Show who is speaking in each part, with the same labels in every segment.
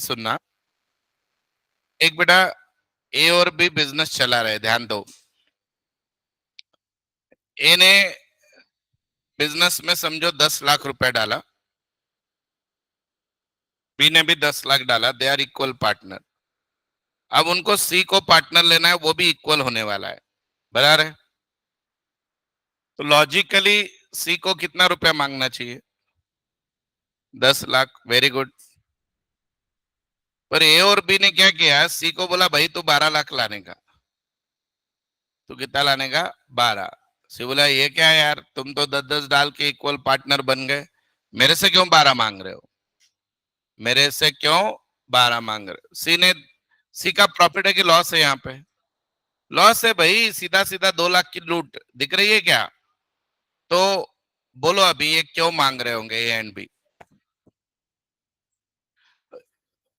Speaker 1: सुनना। एक बेटा ए और बी बिजनेस चला रहे, ध्यान दो। ए ने बिजनेस में समझो 10 लाख रुपए डाला, बी ने भी 10 लाख डाला, दे आर इक्वल पार्टनर। अब उनको सी को पार्टनर लेना है, वो भी इक्वल होने वाला है, बराबर है। तो लॉजिकली सी को कितना रुपया मांगना चाहिए? 10 लाख, वेरी गुड। पर ए और बी ने क्या किया, सी को बोला भाई तू 12 लाख लाने का। तो कितना लाने का? 12। सी बोला ये क्या है यार, तुम तो 10-10 डाल के इक्वल पार्टनर बन गए, मेरे से क्यों 12 मांग रहे हो? मेरे से क्यों 12 मांग रहे हो? सी का प्रॉफिट है कि लॉस है? यहाँ पे लॉस है भाई, सीधा सीधा 2 लाख की लूट दिख रही है क्या? तो बोलो अभी ये क्यों मांग रहे होंगे ए एंड बी?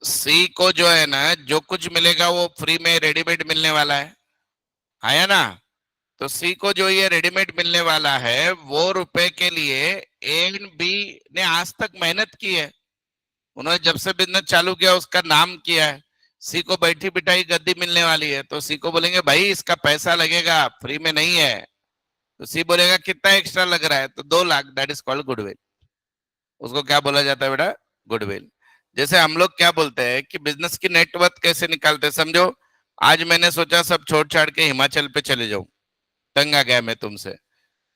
Speaker 1: सी को जो है ना, जो कुछ मिलेगा वो फ्री में रेडीमेड मिलने वाला है ना? तो सी को जो ये रेडीमेड मिलने वाला है, वो रुपए के लिए ए एंड बी ने आज तक मेहनत की है। उन्होंने जब से बिजनेस चालू किया उसका नाम किया है। सी को बैठी बिठाई गद्दी मिलने वाली है, तो सी को बोलेंगे भाई इसका पैसा लगेगा, फ्री में नहीं है। तो सी बोलेगा कितना एक्स्ट्रा लग रहा है? तो 2 lakh, that is called goodwill. उसको क्या बोला जाता है बेटा? गुडविल। जैसे हम लोग क्या बोलते हैं कि बिजनेस की नेटवर्थ कैसे निकालते हैं, समझो। आज मैंने सोचा सब छोड़ छाड़ के हिमाचल पे चले जाऊं, तंग आ गया मैं तुमसे,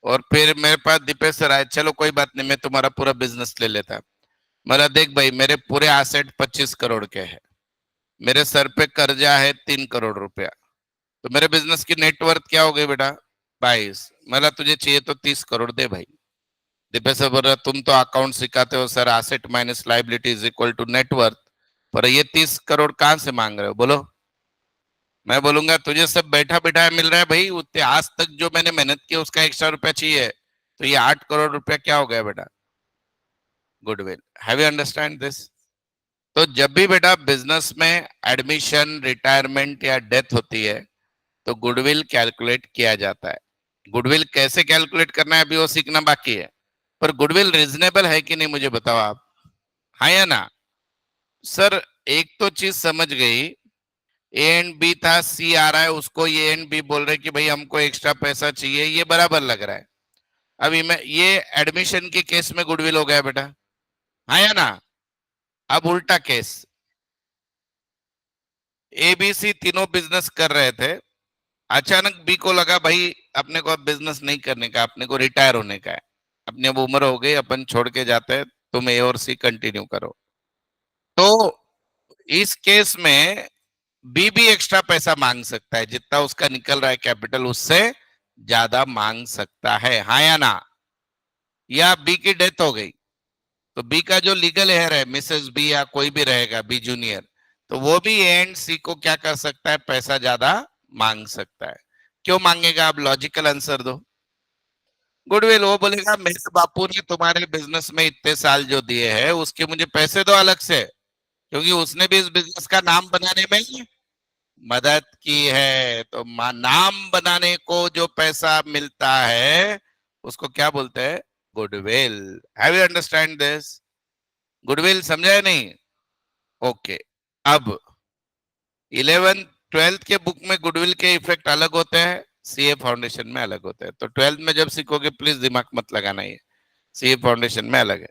Speaker 1: और फिर मेरे पास दीपेश सर आए, चलो कोई बात नहीं मैं तुम्हारा पूरा बिजनेस ले लेता। मेरा देख भाई, मेरे पूरे एसेट 25 करोड़ के हैं, मेरे सर पे कर्जा है 3 करोड़ रुपया, तो मेरे बिजनेस की नेटवर्थ क्या हो गई बेटा? 22। मतलब तुझे चाहिए तो 30 करोड़ दे भाई। दीपेश सर बोल रहा तुम तो अकाउंट सिखाते हो sir, asset minus liability is equal to net worth, पर ये 30 करोड़ कहां से मांग रहे हो बोलो? मैं बोलूंगा तुझे सब बैठा बिठाया मिल रहा है भाई, उतने आज तक जो मैंने मेहनत की उसका एक्स्ट्रा रुपया चाहिए, तो ये 8 करोड़ रुपया क्या हो गया बेटा? Goodwill. Have you understand this? तो जब भी बेटा बिजनेस में एडमिशन, रिटायरमेंट या डेथ होती है, तो गुडविल कैलकुलेट किया जाता है। गुडविल कैसे कैलकुलेट करना है अभी वो सीखना बाकी है, पर गुडविल रीजनेबल है कि नहीं मुझे बताओ आप, हाँ या ना? सर एक तो चीज समझ गई, ए एंड बी था, सी आ रहा है, उसको ए एंड बी बोल रहे कि भाई हमको एक्स्ट्रा पैसा चाहिए, ये बराबर लग रहा है। अभी मैं ये एडमिशन के केस में गुडविल हो गया बेटा, हाँ या ना? अब उल्टा केस, ए बी सी तीनों बिजनेस कर रहे थे, अचानक बी को लगा भाई अपने को अब बिजनेस नहीं करने का, अपने को रिटायर होने का है, अपनी अब उम्र हो गई, अपन छोड़ के जाते हैं, तुम ए और सी कंटिन्यू करो। तो इस केस में बी भी एक्स्ट्रा पैसा मांग सकता है, जितना उसका निकल रहा है कैपिटल उससे ज्यादा मांग सकता है, हाँ या ना? या बी की डेथ हो गई, तो बी का जो लीगल हेयर है, मिसेस बी या कोई भी रहेगा बी जूनियर, तो वो भी ए एंड सी को क्या कर सकता है, पैसा ज्यादा मांग सकता है। क्यों मांगेगा? आप लॉजिकल आंसर दो। गुडविल। वो बोलेगा मेरे बापू ने तुम्हारे बिजनेस में इतने साल जो दिए हैं उसके मुझे पैसे दो अलग से, क्योंकि उसने भी इस बिजनेस का नाम बनाने में मदद की है। तो नाम बनाने को जो पैसा मिलता है उसको क्या बोलते हैं? Goodwill. Have you understand this? Goodwill समझा है नहीं? ओके। अब 11th 12th के बुक में गुडविल के इफेक्ट अलग होते हैं, सीए फाउंडेशन में अलग होते हैं, तो 12th में जब सीखोगे प्लीज दिमाग मत लगाना, ये सीए फाउंडेशन में अलग है।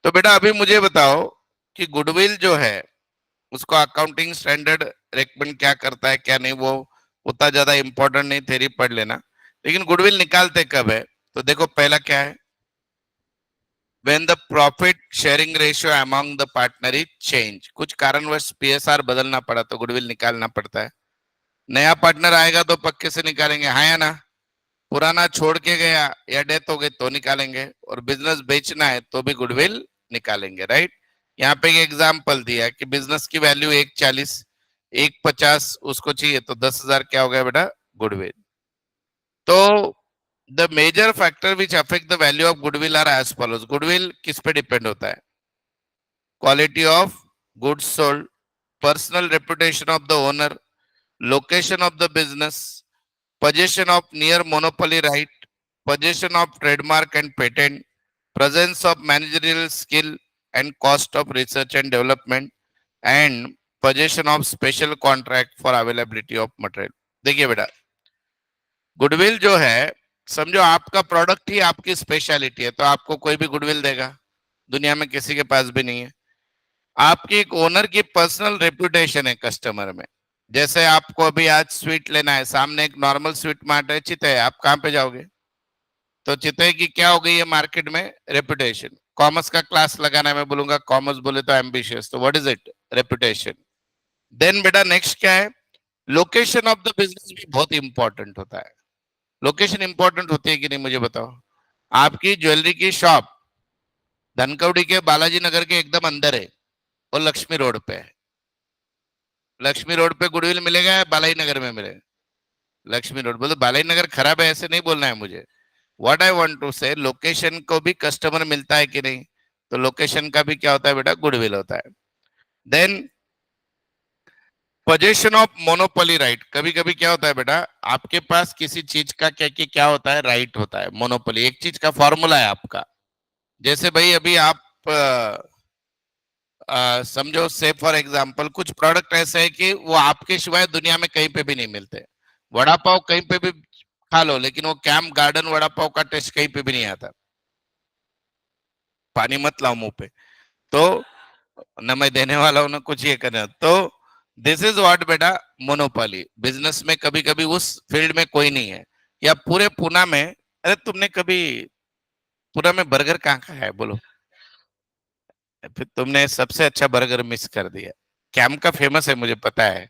Speaker 1: तो बेटा अभी मुझे बताओ कि गुडविल जो है उसको अकाउंटिंग स्टैंडर्ड रेकमेंड क्या करता है क्या नहीं, वो उतना ज्यादा इंपॉर्टेंट नहीं, थेरी पढ़ लेना। लेकिन गुडविल निकालते कब है? तो देखो पहला क्या है, when the profit sharing ratio among the partner is change, कुछ कारणवश पीएसआर बदलना पड़ा तो गुडविल निकालना पड़ता है। नया पार्टनर आएगा तो पक्के से निकालेंगे, हाँ या ना? पुराना छोड़ के गया या डेथ हो गई तो निकालेंगे, और बिजनेस बेचना है तो भी गुडविल निकालेंगे, राइट? यहाँ पे एक एग्जाम्पल दिया कि बिजनेस की वैल्यू 140, 150 उसको चाहिए, तो 10,000 क्या हो गया बेटा? गुडविल। तो the major factor which affect the value of goodwill are as follows. Goodwill किस पे डिपेंड होता है? Quality of goods sold, personal reputation of the owner, location of the business, possession of near monopoly right, possession of trademark and patent, presence of managerial skill and cost of research and development, and position of special contract for availability of material. देखिए बेटा, goodwill जो है, समझो आपका product ही आपकी speciality है, तो आपको कोई भी गुडविल देगा, दुनिया में किसी के पास भी नहीं है। आपकी एक ओनर की पर्सनल रेपुटेशन है कस्टमर में। जैसे आपको अभी आज स्वीट लेना है, सामने एक नॉर्मल स्वीट मार्ट है, चितई, आप कहाँ पे जाओगे? तो चितई की क्या हो गई है मार्केट में? रेपुटेशन। कॉमर्स का क्लास लगाना है, मैं बोलूंगा कॉमर्स बोले तो एम्बिशियस, तो what is it? Reputation. Then बेटा नेक्स्ट क्या है? लोकेशन ऑफ द बिजनेस भी बहुत इंपॉर्टेंट होता है। लोकेशन इंपॉर्टेंट होती है कि नहीं, मुझे बताओ। आपकी ज्वेलरी की शॉप धनकवड़ी के बालाजी नगर के एकदम अंदर है और लक्ष्मी रोड पे है। लक्ष्मी रोड पे गुडविल मिलेगा या बालाई नगर में मिलेगा? लक्ष्मी रोड। बोलो बालाई नगर खराब है, ऐसे नहीं बोलना है मुझे। व्हाट आई वांट टू से, लोकेशन को भी कस्टमर मिलता है कि नहीं? तो लोकेशन का भी क्या होता है बेटा? गुडविल होता है। Then possession of monopoly right. कभी कभी क्या होता है बेटा, आपके पास किसी चीज का क्या होता है? राइट होता है, मोनोपोली। एक चीज का फॉर्मूला है आपका। जैसे भाई अभी आप समझो, से फॉर एग्जांपल कुछ प्रोडक्ट ऐसे है कि वो आपके सिवाय दुनिया में कहीं पे भी नहीं मिलते। वड़ा पाव कहीं पे भी खा लो, लेकिन वो कैंप गार्डन वड़ा पाव का टेस्ट कहीं पे भी नहीं आता। पानी मत लाओ मुंह पे। तो न मैं देने वाला हूं, ना कुछ ये करना। तो दिस इज व्हाट बेटा, मोनोपोली। बिजनेस में कभी कभी उस फील्ड में कोई नहीं है, या पूरे पूना में। अरे तुमने कभी पूना में बर्गर कहाँ खाया है बोलो? फिर तुमने सबसे अच्छा बर्गर मिस कर दिया। कैम का फेमस है, मुझे पता है।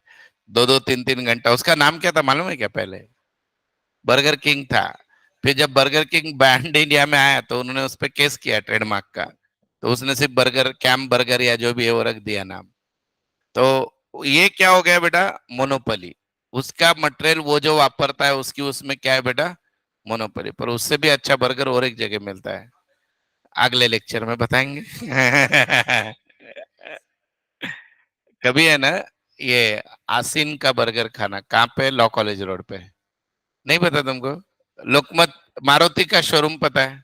Speaker 1: दो दो तीन तीन घंटा, उसका नाम क्या था मालूम है क्या? पहले बर्गर किंग था। फिर जब बर्गर किंग बैंड इंडिया में आया तो उन्होंने उस पर केस किया ट्रेडमार्क का। तो उसने सिर्फ बर्गर, कैम बर्गर या जो भी है वो रख दिया नाम। तो ये क्या हो गया बेटा? मोनोपोली। उसका मटेरियल वो जो वापरता है उसकी, उसमें क्या है बेटा? मोनोपोली। पर उससे भी अच्छा बर्गर और एक जगह मिलता है, अगले लेक्चर में बताएंगे। कभी है ना, ये आसिन का बर्गर खाना। कहाँ पे? लॉ कॉलेज रोड पे। नहीं पता तुमको? लोकमत मारुति का शोरूम पता है?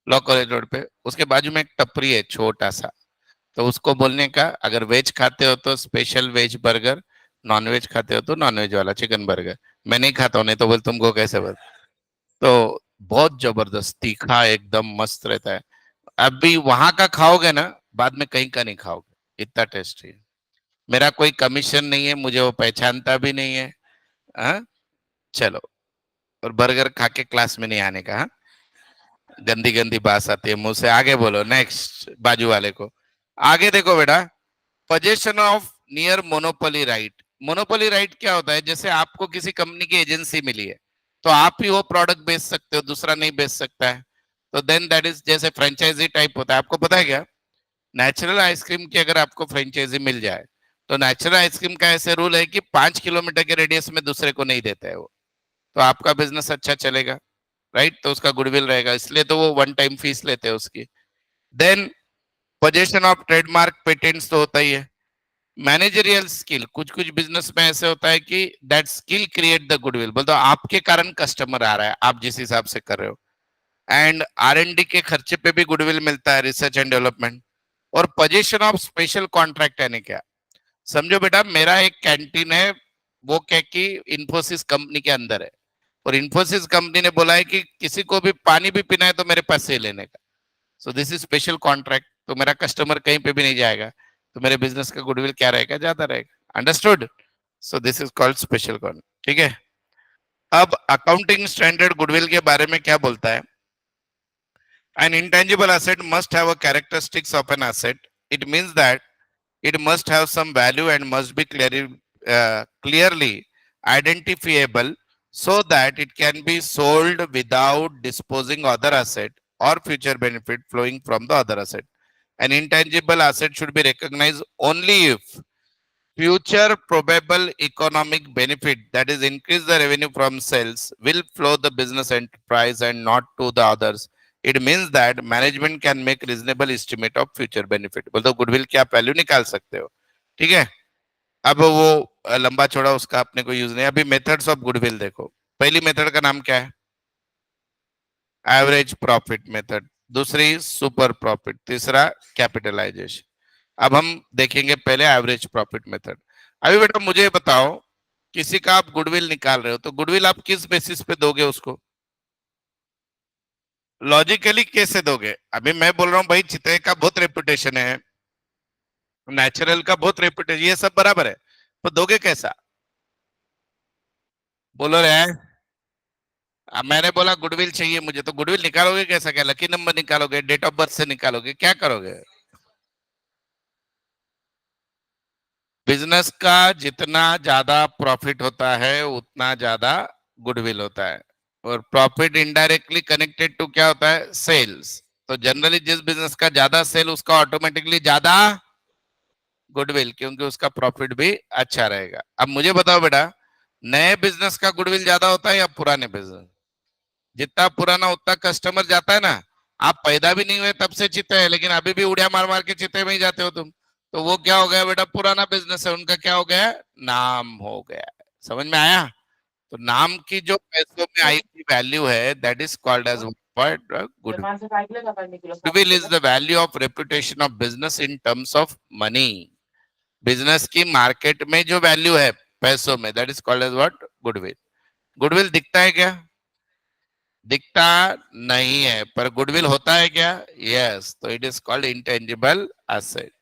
Speaker 1: लॉ कॉलेज रोड पे उसके बाजू में एक टपरी है छोटा सा। तो उसको बोलने का, अगर वेज खाते हो तो special veg burger, non veg खाते हो तो नॉन वेज वाला चिकन बर्गर। मैं नहीं खाता हूँ, नहीं तो बोल तुमको कैसे बोल। तो बहुत जबरदस्त तीखा एकदम मस्त रहता है। अभी वहां का खाओगे ना, बाद में कहीं का नहीं खाओगे, इतना टेस्टी है। मेरा कोई कमीशन नहीं है, मुझे वो पहचानता भी नहीं है। हाँ, चलो। और बर्गर खा के क्लास में नहीं आने का, हाँ? गंदी गंदी बात आती है मुंह से। आगे बोलो, नेक्स्ट बाजू वाले को। आगे देखो बेटा, possession of near monopoly right. Monopoly right क्या होता है? जैसे आपको किसी कंपनी की एजेंसी मिली है, तो आप ही वो प्रोडक्ट बेच सकते हो, दूसरा नहीं बेच सकता है। तो देन दैट इज जैसे फ्रेंचाइजी टाइप होता है। आपको पता है क्या? नेचुरल आइसक्रीम की अगर आपको फ्रेंचाइजी मिल जाए, तो नेचुरल आइसक्रीम का ऐसे रूल है कि 5 किलोमीटर के रेडियस में दूसरे को नहीं देता है वो। तो आपका बिजनेस अच्छा चलेगा, राइट? तो उसका गुडविल रहेगा, इसलिए तो वो वन टाइम फीस लेते हैं उसकी। Then possession of trademark, patents तो होता ही है। मैनेजरियल स्किल, कुछ कुछ बिजनेस में ऐसे होता है कि that skill create the goodwill. बोलते आपके कारण कस्टमर आ रहा है, आप जिस हिसाब से कर रहे हो। एंड R&D के खर्चे पे भी गुडविल मिलता है, रिसर्च एंड डेवलपमेंट। और पोजीशन ऑफ स्पेशल कॉन्ट्रैक्ट यानी क्या? समझो बेटा, मेरा एक कैंटीन है, वो क्या कि इन्फोसिस कंपनी के अंदर है। और इन्फोसिस कंपनी ने बोला है कि किसी को भी पानी भी पीना है तो मेरे पास से लेने का। So this is special contract. तो मेरा कस्टमर कहीं पे भी नहीं जाएगा, तो मेरे बिजनेस का गुडविल क्या रहेगा? ज्यादा रहेगा। Understood? So this is called special contract. ठीक है। अब अकाउंटिंग स्टैंडर्ड गुडविल के बारे में क्या बोलता है? An intangible asset must have a characteristics of an asset. It means that it must have some value and must be clearly identifiable so that it can be sold without disposing other asset or future benefit flowing from the other asset. An intangible asset should be recognized only if future probable economic benefit, that is increase the revenue from sales, will flow the business enterprise and not to the others. It means that management can make reasonable estimate of future benefit. बोलते goodwill की आप value निकाल सकते हो। ठीक है। अब वो लंबा चौड़ा उसका अपने को यूज नहीं। अभी मेथड्स ऑफ गुडविल देखो। पहली मेथड का नाम क्या है? Average profit method. दूसरी सुपर प्रॉफिट। तीसरा कैपिटलाइजेशन। अब हम देखेंगे पहले एवरेज प्रॉफिट मेथड। अभी बेटा मुझे बताओ, किसी का आप गुडविल निकाल रहे हो तो गुडविल आप किस बेसिस पे दोगे उसको? लॉजिकली कैसे दोगे? अभी मैं बोल रहा हूँ भाई चित्रे का बहुत रेपुटेशन है, नेचुरल का बहुत रेपुटेशन, ये सब बराबर है, तो दोगे कैसा? बोलो रे। अब मैंने बोला गुडविल चाहिए मुझे, तो गुडविल निकालोगे कैसा? क्या लकी नंबर निकालोगे, डेट ऑफ बर्थ से निकालोगे, क्या करोगे? बिजनेस का जितना ज्यादा प्रॉफिट होता है उतना ज्यादा गुडविल होता है, और प्रॉफिट इनडायरेक्टली कनेक्टेड टू क्या होता है? सेल्स। तो जनरली जिस बिजनेस का ज्यादा सेल उसका ऑटोमेटिकली ज्यादा गुडविल, क्योंकि उसका प्रॉफिट भी अच्छा रहेगा। अब मुझे बताओ बेटा, नए बिजनेस का गुडविल ज्यादा होता है या पुराने बिजनेस? जितना पुराना उतना कस्टमर जाता है ना। आप पैदा भी नहीं हुए तब से चिते हैं, लेकिन अभी भी उड़िया मार मार के चिते में ही जाते हो तुम, तो वो क्या हो गया बेटा? पुराना बिजनेस है, उनका क्या हो गया? नाम हो गया। समझ में आया? तो नाम की जो पैसों में आई हुई वैल्यू है, that is called as goodwill is the value of reputation of business in terms of money. Business की मार्केट में जो वैल्यू है पैसों में, that is called as what? Goodwill. Goodwill दिखता है क्या? दिखता नहीं है, पर गुडविल होता है क्या? यस, तो it is called intangible asset.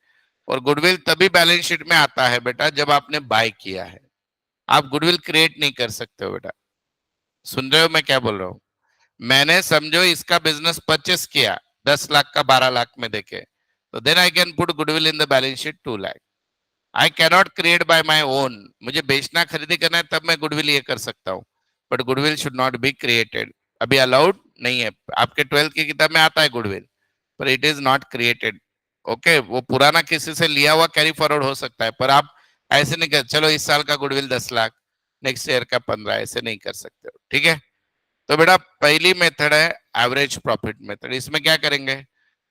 Speaker 1: और गुडविल तभी बैलेंस शीट में आता है बेटा जब आपने बाय किया है। आप गुडविल क्रिएट नहीं कर सकते हो बेटा। सुन रहे हो मैं क्या बोल रहा हूँ? मैंने समझो इसका बिजनेस परचेस किया 10 लाख का 12 लाख में देके, तो then I can put goodwill in the balance sheet 2 lakh. I cannot create by my own. मुझे बेचना खरीदी करना है तब मैं गुडविल ये कर सकता हूँ, but goodwill should not be created, अभी अलाउड नहीं है। आपके 12th की किताब में आता है गुडविल, पर it is not created. Okay, वो पुराना किसी से लिया हुआ कैरी फॉरवर्ड हो सकता है, पर आप ऐसे नहीं कर चलो इस साल का गुडविल 10 लाख, नेक्स्ट ईयर का 15, ऐसे नहीं कर सकते हो, ठीक है? तो बेटा पहली मेथड है एवरेज प्रॉफिट मेथड। इसमें क्या करेंगे?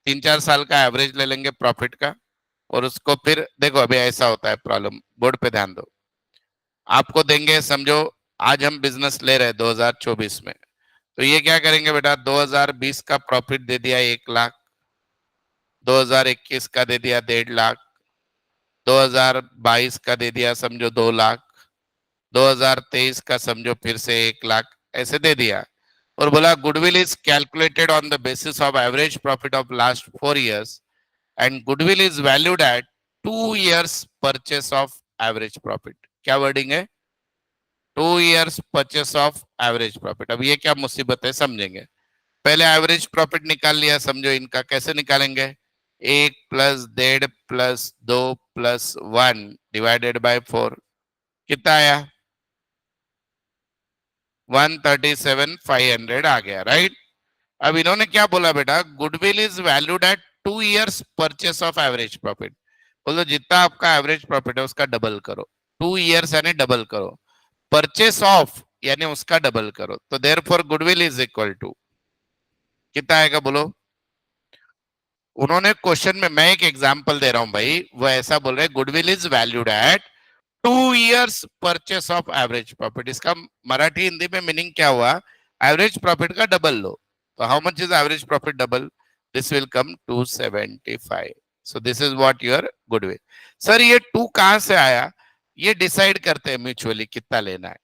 Speaker 1: 3-4 साल का एवरेज ले लेंगे प्रॉफिट का, और उसको फिर देखो, अभी ऐसा होता है प्रॉब्लम, बोर्ड पे ध्यान दो। आपको देंगे समझो, आज हम बिजनेस ले रहे हैं 2024 में, तो ये क्या करेंगे बेटा? 2020 का प्रॉफिट दे दिया 1 लाख, 2021 का दे दिया 1.5 लाख, 2022 का दे दिया समझो 2 लाख, 2023 का समझो फिर से 1 लाख, ऐसे दे दिया। और बोला goodwill is calculated on the basis of average profit of last 4 years, and goodwill is valued eight 2 years purchase of average profit. क्या वर्डिंग है? 2 years purchase of average profit. अब ये क्या मुसीबत है, समझेंगे। पहले एवरेज प्रॉफिट निकाल लिया समझो, इनका कैसे निकालेंगे? 1 + 1.5 + 2 + 1 डिवाइडेड बाय 4, कितना आया? 137,500 आ गया, राइट? अब इन्होंने क्या बोला बेटा? Goodwill is valued eight 2 years purchase of average profit. बोलो जितना आपका एवरेज प्रॉफिट है उसका डबल करो, 2 years यानी डबल करो, परचेस ऑफ यानी उसका डबल करो, तो therefore goodwill is equal to कितना आएगा बोलो? उन्होंने क्वेश्चन में, मैं एक एग्जांपल दे रहा हूं भाई, वो ऐसा बोल रहे goodwill is valued eight 2 years purchase of average profit. इसका मराठी हिंदी में मीनिंग क्या हुआ? एवरेज प्रॉफिट का डबल लो। तो how much is average profit double? This will come 275। So this is what your goodwill. Sir ये 2 कहां से आया? ये डिसाइड करते हैं म्यूचुअली कितना लेना है,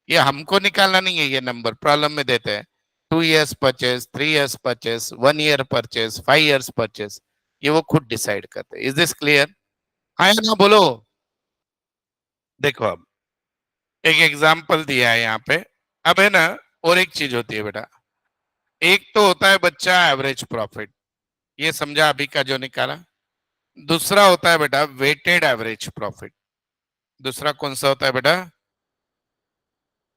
Speaker 1: ये हमको निकालना नहीं है, ये नंबर प्रॉब्लम में देते हैं। 2 years purchase, 3 years purchase, 1 year purchase, 5 years purchase, ये वो खुद डिसाइड करते हैं। Is this clear? हाँ या ना बोलो। देखो अब एक एग्जाम्पल दिया है यहाँ पे। अब है ना, और एक चीज होती है बेटा, एक तो होता है बच्चा एवरेज प्रॉफिट, ये समझा अभी का जो निकाला। दूसरा होता है बेटा वेटेड एवरेज प्रॉफिट। दूसरा कौन सा होता है बेटा?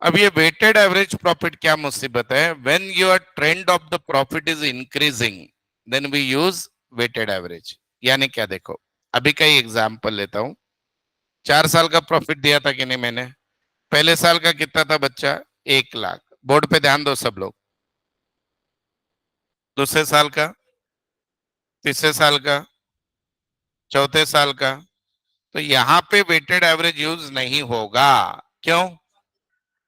Speaker 1: अब ये वेटेड एवरेज प्रॉफिट क्या मुसीबत है? When your trend of the profit is increasing, then we use weighted average. यानी क्या? देखो अभी का ही एग्जांपल लेता हूं। 4 साल का प्रॉफिट दिया था कि नहीं मैंने? पहले साल का कितना था बच्चा? 1 लाख। बोर्ड पे ध्यान दो सब लोग। दूसरे साल का, तीसरे साल का, चौथे साल का, तो यहाँ पे वेटेड एवरेज यूज नहीं होगा। क्यों?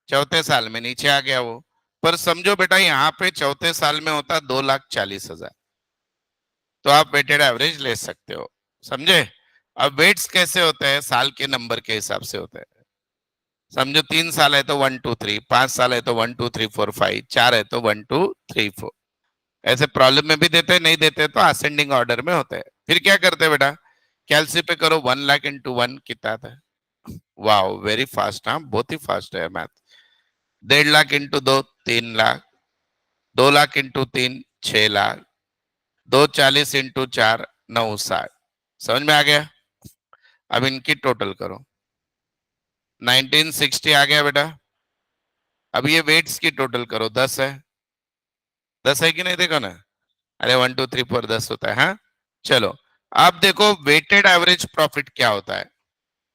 Speaker 1: चौथे साल में नीचे आ गया वो। पर समझो बेटा यहाँ पे चौथे साल में होता 2,40,000, तो आप वेटेड एवरेज ले सकते हो, समझे? अब वेट्स कैसे होते हैं, साल के नंबर के हिसाब से होते हैं। समझो 3 साल है तो 1 2 3, 5 साल है तो 1 2 3 4 5, 4 है तो 1 2 3 4। ऐसे प्रॉब्लम में भी देते हैं, नहीं देते तो असेंडिंग ऑर्डर में होते हैं। फिर क्या करते हैं बेटा, कैलसी पे करो, 1 लाख इंटू 1 कितना था। वाह, वेरी फास्ट, हाँ बहुत ही फास्ट है math. 1.5 lakh into 2 3 lakh, 2 lakh into 3 6 lakh, 2 40 into 4 9 60। समझ में आ गया। अब इनकी टोटल करो, 1960 आ गया बेटा। अब ये वेट्स की टोटल करो, 10 है। 10 है कि नहीं, देखो ना। अरे 1 2 3 4 10 होता है, हाँ। चलो, अब देखो वेटेड एवरेज प्रॉफिट क्या होता है।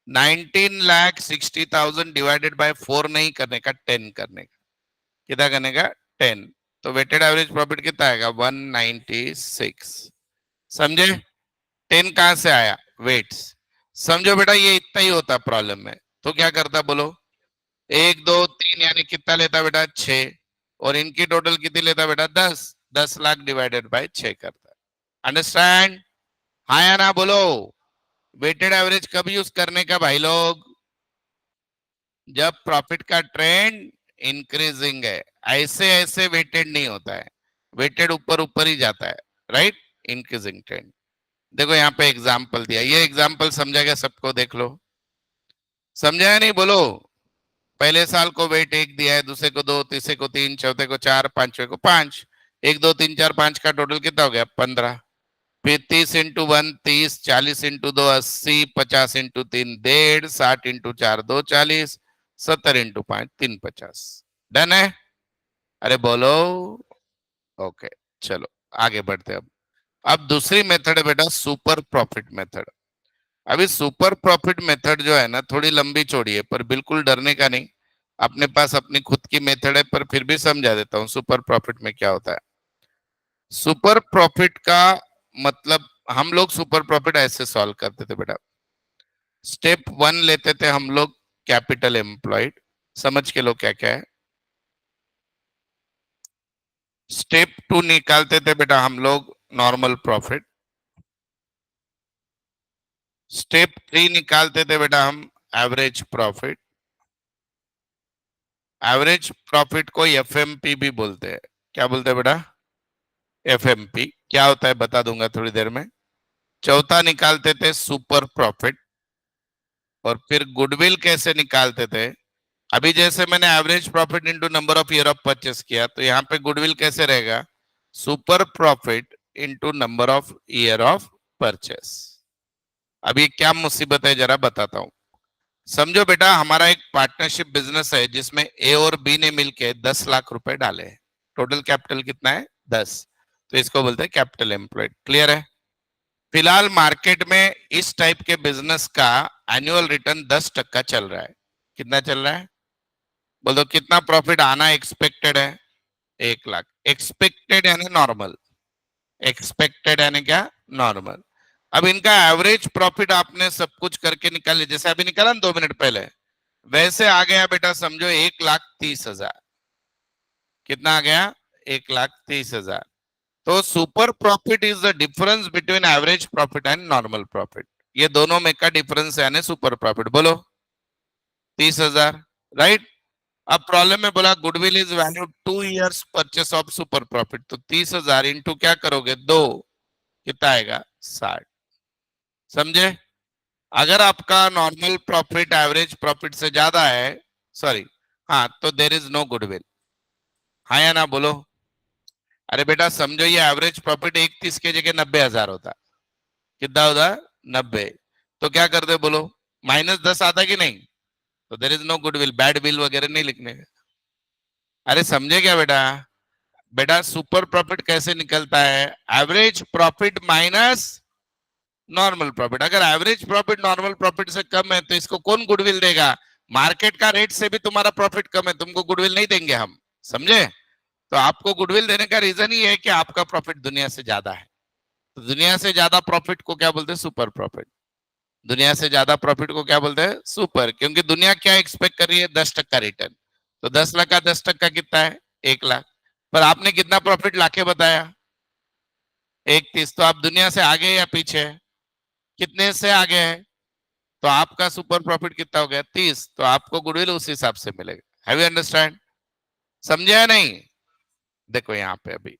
Speaker 1: 19,60,000 डिवाइडेड बाय 4 नहीं करने का, 10 करने का। कितना करने का, 10। तो वेटेड एवरेज प्रॉफिट कितना आएगा, 196। समझे। 10 कहां से आया, वेट्स। समझो बेटा, ये इतना ही होता प्रॉब्लम में। तो क्या करता बोलो, 1 2 3 यानी कितना लेता बेटा, 6। और इनकी टोटल कितनी लेता बेटा, 10। 10 लाख डिवाइडेड बाय 6 करता। अंडरस्टैंड, हाँ या ना बोलो। वेटेड एवरेज कब यूज करने का भाई लोग, जब प्रॉफिट का ट्रेंड इंक्रीजिंग है। ऐसे ऐसे वेटेड नहीं होता है, वेटेड ऊपर ऊपर ही जाता है, राइट। Increasing trend. देखो यहाँ पे एग्जाम्पल दिया, ये एग्जाम्पल समझा गया सबको, देख लो। समझा या नहीं बोलो। पहले साल को वेट 1 दिया है, दूसरे को 2, तीसरे को 3, चौथे को 4, पांचवे को 5। 1 2 3 4 5 का टोटल कितना हो गया, 15। फिर 30 into 1 30, 40 into 2 80, 50 into 3 150, 60 into 4 240, 70 into 5 350। Done है। अरे बोलो। ओके, चलो आगे बढ़ते हैं। अब दूसरी मेथड है बेटा, सुपर प्रॉफिट मेथड। अभी सुपर प्रॉफिट मेथड जो है ना, थोड़ी लंबी चौड़ी है, पर बिल्कुल डरने का नहीं। अपने पास अपनी खुद की मेथड है, पर फिर भी समझा देता हूँ सुपर प्रॉफिट में क्या होता है। सुपर प्रॉफिट का मतलब, हम लोग सुपर प्रॉफिट ऐसे सॉल्व करते थे बेटा। स्टेप 1 लेते थे हम लोग, कैपिटल एम्प्लॉयड। समझ के लो क्या क्या है। स्टेप 2 निकालते थे बेटा हम लोग, नॉर्मल प्रॉफिट। स्टेप 3 निकालते थे बेटा हम, एवरेज प्रॉफिट। एवरेज प्रॉफिट को एफएमपी भी बोलते हैं। क्या बोलते हैं बेटा, एफएमपी। क्या होता है बता दूंगा थोड़ी देर में। चौथा निकालते थे सुपर प्रॉफिट। और फिर गुडविल कैसे निकालते थे। अभी जैसे मैंने average profit into number of year of purchase किया, तो यहाँ पे गुडविल कैसे रहेगा, super profit into number of year of purchase. अब ये क्या मुसीबत है जरा बताता हूं। समझो बेटा, हमारा एक पार्टनरशिप बिजनेस है जिसमें ए और बी ने मिलके 10 लाख रुपए डाले हैं। टोटल कैपिटल कितना है, 10। तो इसको बोलते हैं कैपिटल एम्प्लॉयड। क्लियर है। फिलहाल मार्केट में इस टाइप के बिजनेस का एनुअल रिटर्न 10% चल रहा है। कितना चल रहा है, बोलो कितना प्रॉफिट आना एक्सपेक्टेड है, 1 लाख। एक्सपेक्टेड यानी नॉर्मल, एक्सपेक्टेड यानी क्या, नॉर्मल। अब इनका एवरेज प्रॉफिट आपने सब कुछ करके निकाल लिया, जैसे अभी निकाला ना 2 मिनट पहले, वैसे आ गया बेटा समझो 1,30,000। कितना आ गया, 1,30,000। तो super profit is the difference between average profit and normal profit. ये दोनों में का डिफरेंस है सुपर प्रॉफिट। बोलो 30,000, राइट। अब प्रॉब्लम में बोला goodwill is value 2 years purchase of super profit. तो 30,000 इंटू क्या करोगे, 2, कितना आएगा, 60। समझे। अगर आपका नॉर्मल प्रॉफिट एवरेज प्रॉफिट से ज्यादा है, सॉरी, हाँ, तो देर इज नो गुडविल। हाँ या ना बोलो। अरे बेटा समझो, ये एवरेज प्रॉफिट 31 के जगह 90,000 होता। कितना होता, 90। तो क्या करते बोलो, -10 आता कि नहीं। तो there is no goodwill, bad बिल वगैरह नहीं लिखने का। अरे समझे क्या बेटा। बेटा सुपर प्रॉफिट कैसे निकलता है, average profit minus normal profit. अगर एवरेज प्रॉफिट नॉर्मल प्रॉफिट से कम है तो इसको कौन गुडविल देगा, मार्केट का रेट से भी तुम्हारा प्रॉफिट कम है, तुमको गुडविल नहीं देंगे हम। समझे। तो आपको गुडविल देने का रीजन ही है कि आपका प्रॉफिट दुनिया से ज्यादा है। तो दुनिया से ज्यादा प्रॉफिट को क्या बोलते हैं, सुपर प्रॉफिट। दुनिया से ज्यादा प्रॉफिट को क्या बोलते हैं, सुपर। क्योंकि दुनिया क्या एक्सपेक्ट कर रही है, 10% रिटर्न। तो 10 लाख का 10% कितना है, 1 लाख। पर आपने कितना प्रॉफिट लाके बताया, 31। तो आप दुनिया से आगे या पीछे, कितने से आगे है, तो आपका सुपर प्रॉफिट कितना हो गया 30, तो आपको गुडविल उस हिसाब से मिलेगा। Have you understand? समझे या नहीं? देखो यहाँ पे, अभी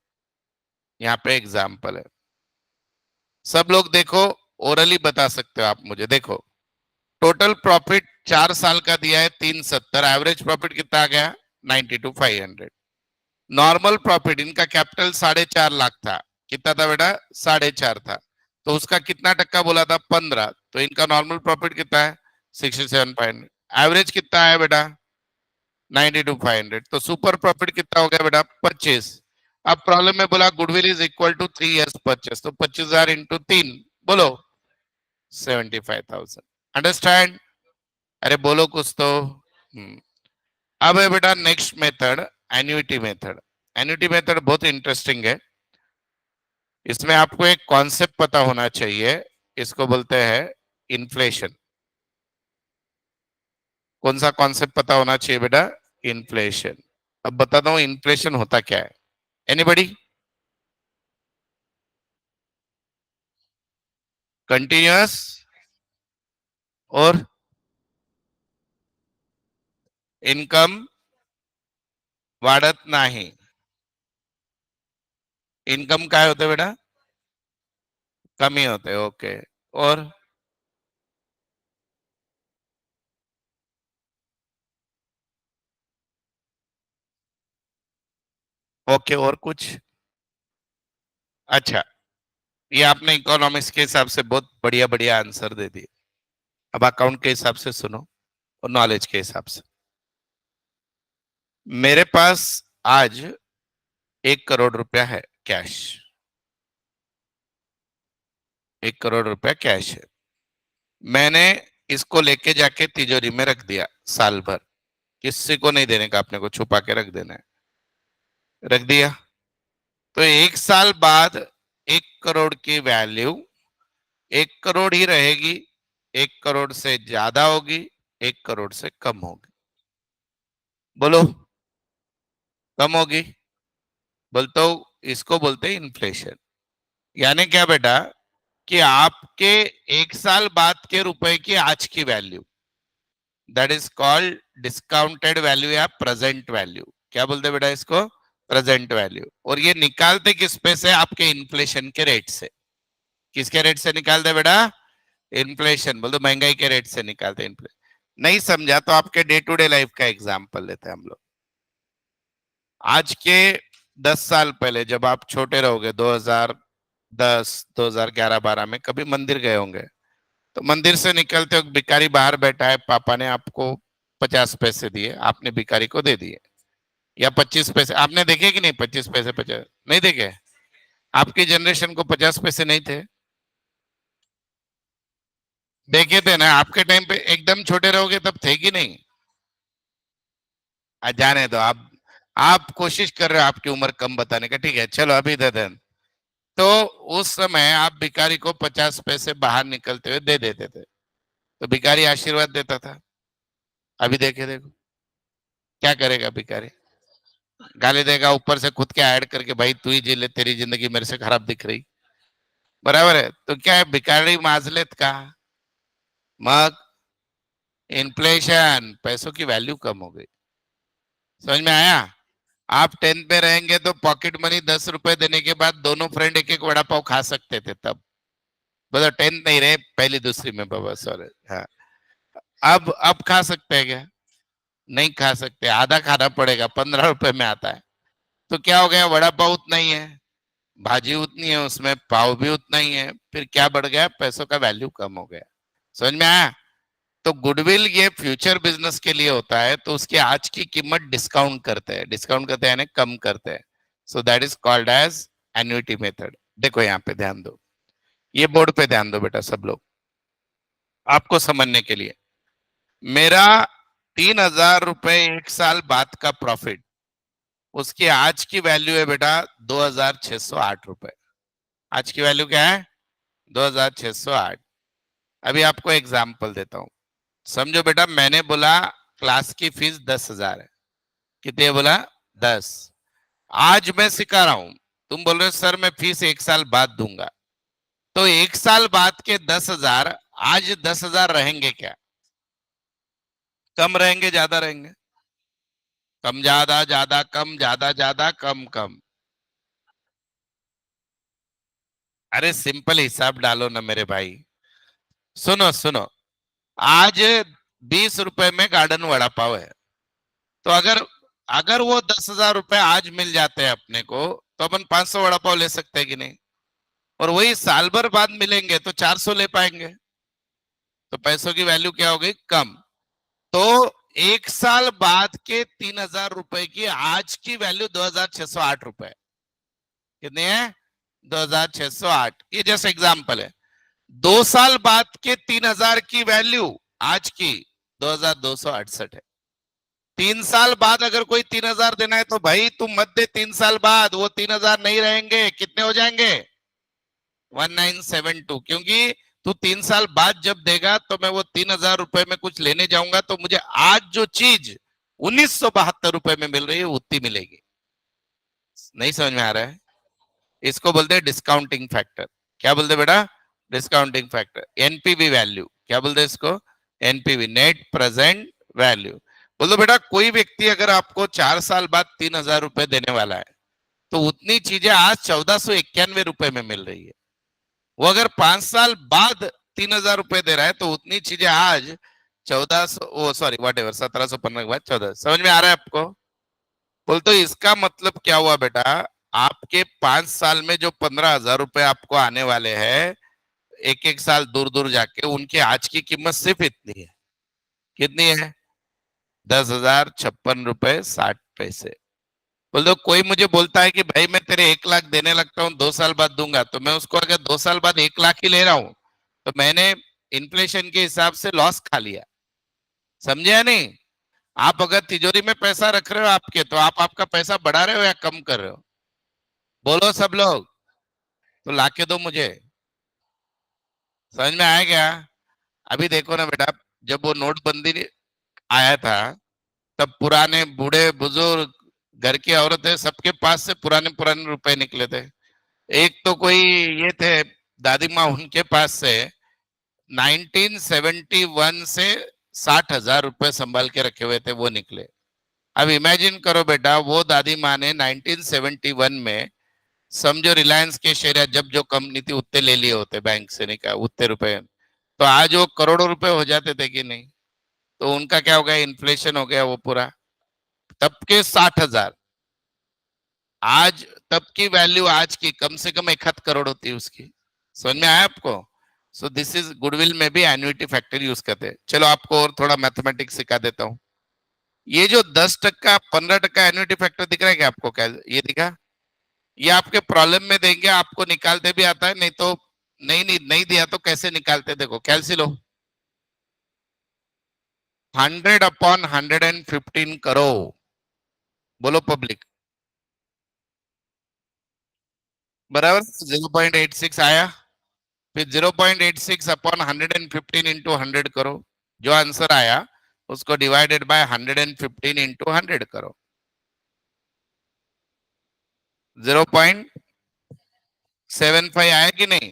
Speaker 1: यहाँ पे एग्जाम्पल है, सब लोग देखो, ओरली बता सकते हो आप मुझे। देखो, टोटल प्रॉफिट 4 साल का दिया है 370, एवरेज प्रॉफिट कितना आ गया 92,500। नॉर्मल प्रॉफिट, इनका कैपिटल 4.5 लाख था, कितना था बेटा 4.5 था, तो उसका कितना टक्का बोला था 15, तो इनका नॉर्मल प्रॉफिट कितना है 67,500। एवरेज कितना है बेटा 92,500, तो सुपर प्रॉफिट कितना हो गया बेटा 25। अब प्रॉब्लम में बोला goodwill is equal to 3 years purchase, तो 25,000 इंटू 3, बोलो 75,000। अंडरस्टैंड? अरे बोलो कुछ तो। अब है बेटा next method, annuity method. Annuity method बहुत इंटरेस्टिंग है, इसमें आपको एक कॉन्सेप्ट पता होना चाहिए, इसको बोलते हैं इन्फ्लेशन। कौन सा कॉन्सेप्ट पता होना चाहिए बेटा? इन्फ्लेशन। अब बताता हूं इन्फ्लेशन होता क्या है। एनीबडी? कंटिन्यूअस और इनकम वाढत नाही। इनकम काय होते बेटा? कमी होते, ओके। और ओके, और कुछ? अच्छा, ये आपने इकोनॉमिक्स के हिसाब से बहुत बढ़िया बढ़िया आंसर दे दिए। अब अकाउंट के हिसाब से सुनो और नॉलेज के हिसाब से। मेरे पास आज 1 करोड़ रुपया है कैश, 1 करोड़ रुपया कैश है। मैंने इसको लेके जाके तिजोरी में रख दिया साल भर, किसी को नहीं देने का, अपने को छुपा के रख देना है। रख दिया, तो 1 साल बाद 1 करोड़ की वैल्यू 1 करोड़ ही रहेगी, 1 करोड़ से ज्यादा होगी, 1 करोड़ से कम होगी। बोलो, कम होगी। बोलते हो, इसको बोलते हैं इन्फ्लेशन। यानी क्या बेटा, कि आपके 1 साल बाद के रुपए की आज की value, that is called discounted value या प्रेजेंट वैल्यू। क्या बोलते बेटा इसको? Present value. और ये निकालते किस पे से? आपके इन्फ्लेशन के रेट से। किसके रेट से निकालते बेटा? इन्फ्लेशन, बोल दो महंगाई के रेट से निकालते हैं। इन्फ्लेशन नहीं समझा तो आपके डे टू डे लाइफ का एग्जांपल लेते हैं हम लोग। आज के 10 साल पहले जब आप छोटे रहोगे, 2010 2011-12 में कभी मंदिर गए होंगे, तो मंदिर से निकलते वक्त भिखारी बाहर बैठा है, पापा ने आपको 50 पैसे दिए, आपने भिखारी को दे दिए। या 25 पैसे आपने देखे कि नहीं? 25 पैसे, 50 नहीं देखे? आपकी जनरेशन को 50 पैसे नहीं थे? देखे थे ना? आपके टाइम पे एकदम छोटे रहोगे तब थे कि नहीं? जाने दो, आप कोशिश कर रहे हो आपकी उम्र कम बताने का, ठीक है चलो अभी दे दें। तो उस समय आप भिखारी को 50 पैसे बाहर निकलते हुए दे देते थे, तो भिखारी आशीर्वाद देता था। अभी देखे देखो क्या करेगा भिखारी? गाली देगा, ऊपर से खुद के ऐड करके भाई तू ही जी ले, तेरी जिंदगी मेरे से खराब दिख रही। बराबर है? तो क्या है, भिखारी माजलेत का। मग इन्फ्लेशन, पैसों की वैल्यू कम हो गई। समझ में आया? आप 10th में रहेंगे तो पॉकेट मनी 10 रुपए देने के बाद दोनों फ्रेंड एक एक वड़ा पाव खा सकते थे तब। मतलब 10th नहीं रहे, पहली दूसरी में बाबा, सॉरी। हाँ, अब खा सकते हैं क्या? नहीं खा सकते, आधा खाना पड़ेगा, 15 रुपए में आता है। तो क्या हो गया, वड़ा पाव उतना ही है, भाजी उतनी है, उसमें पाव भी उतना ही है, फिर क्या बढ़ गया, पैसों का वैल्यू कम हो गया। समझ में आया? तो गुडविल ये फ्यूचर बिजनेस के लिए होता है, तो उसकी आज की कीमत डिस्काउंट करते हैं, डिस्काउंट करते हैं यानी कम करते हैं। So that is called as annuity method. देखो यहाँ पे ध्यान दो, ये बोर्ड पे ध्यान दो बेटा सब लोग, आपको समझने के लिए। मेरा 3,000 रुपए 1 साल बाद का प्रॉफिट, उसकी आज की वैल्यू है बेटा 2,608 रुपए। आज की वैल्यू क्या है? 2,608। अभी आपको एग्जाम्पल देता हूं, समझो बेटा, मैंने बोला क्लास की फीस 10,000 है। कितने बोला? 10। आज मैं सिखा रहा हूं, तुम बोल रहे हो सर मैं फीस 1 साल बाद दूंगा। तो 1 साल बाद के 10,000 आज 10,000 रहेंगे क्या? कम रहेंगे ज्यादा रहेंगे? कम ज्यादा, ज्यादा कम, ज्यादा ज्यादा, कम कम। अरे सिंपल हिसाब डालो ना मेरे भाई। सुनो सुनो, आज 20 रुपए में गार्डन वड़ा पाव है। तो अगर अगर वो 10,000 रुपए आज मिल जाते हैं अपने को, तो अपन 500 वड़ा पाव ले सकते हैं कि नहीं? और वही साल भर बाद मिलेंगे तो 400 ले पाएंगे। तो पैसों की वैल्यू क्या हो गई? कम। तो 1 साल बाद के 3,000 रुपए की आज की वैल्यू 2,608 रुपए। कितनी है? 2,608। ये जस्ट एग्जाम्पल है। 2 साल बाद के 3,000 की वैल्यू आज की 2,268 है। 3 साल बाद अगर कोई 3,000 देना है तो भाई तुम मत दे। 3 साल बाद वो 3,000 नहीं रहेंगे, कितने हो जाएंगे? 1972। क्योंकि तू 3 साल बाद जब देगा तो मैं वो 3,000 रुपए में कुछ लेने जाऊंगा तो मुझे आज जो चीज 1,972 रुपए में मिल रही है उतनी मिलेगी। नहीं समझ में आ रहा है? इसको बोलते हैं डिस्काउंटिंग फैक्टर। क्या बोलते हैं बेटा? Discounting factor. एनपीवी वैल्यू क्या बोलते हैं इसको? NPV, net present value. बोल दो बेटा, कोई व्यक्ति अगर आपको 4 साल बाद 3,000 रुपए देने वाला है तो उतनी चीजें आज 1,491 रुपए में मिल रही है। वो अगर 5 साल बाद 3,000 रुपए दे रहा है तो उतनी चीजें आज 1,400, ओ सॉरी वट एवर, 1,715 के बाद 14। समझ में आ रहा है आपको? बोल तो इसका मतलब क्या हुआ बेटा? आपके 5 साल में जो 15,000 रुपए आपको आने वाले हैं, एक एक साल दूर दूर जाके उनकी आज की कीमत सिर्फ इतनी है। कितनी है? 10,056 रुपए 60 पैसे। बोल दो कोई मुझे बोलता है कि भाई मैं तेरे 1 लाख देने लगता हूँ 2 साल बाद दूंगा, तो मैं उसको अगर 2 साल बाद 1 लाख ही ले रहा हूं तो मैंने इन्फ्लेशन के हिसाब से लॉस खा लिया। समझे या नहीं? आप अगर तिजोरी में पैसा रख रहे हो आपके, तो आप आपका पैसा बढ़ा रहे हो या कम कर रहे हो? बोलो सब लोग। तो लाके दो मुझे। समझ में आया क्या? अभी देखो ना बेटा, जब वो नोटबंदी आया था तब पुराने बूढ़े बुजुर्ग, घर की औरतें, सबके पास से पुराने पुराने रुपए निकले थे। एक तो कोई ये थे दादी माँ, उनके पास से 1971 से 60,000 रुपए संभाल के रखे हुए थे, वो निकले। अब इमेजिन करो बेटा, वो दादी माँ ने 1971 में, समझो रिलायंस के शेयर या जब जो कंपनी थी उतने ले लिए होते बैंक से, निकाल उतने रुपए, तो आज वो करोड़ों रुपए हो जाते थे कि नहीं? तो उनका क्या हो गया? इन्फ्लेशन हो गया वो पूरा। तब के 60,000 आज, तब की वैल्यू आज की कम से कम 1 करोड़ होती है उसकी। समझ में आया आपको? सो दिस इज गुडविल में भी एन्युटी फैक्टर यूज करते हैं। चलो आपको और थोड़ा मैथमेटिक्स सिखा देता हूँ। ये जो 10% 15% एन्युटी फैक्टर दिख रहा है क्या आपको? क्या ये दिखा? ये आपके प्रॉब्लम में देंगे, आपको निकालते भी आता है, नहीं तो नहीं दिया तो कैसे निकालते? देखो कैलसी लो। 100/115 करोड़। बोलो पब्लिक। बराबर 0.86 आया। फिर 0.86/115 इंटू 100 करो। जो आंसर आया उसको डिवाइडेड बाय 115 इंटू 100 करो। 0.75 आया कि नहीं?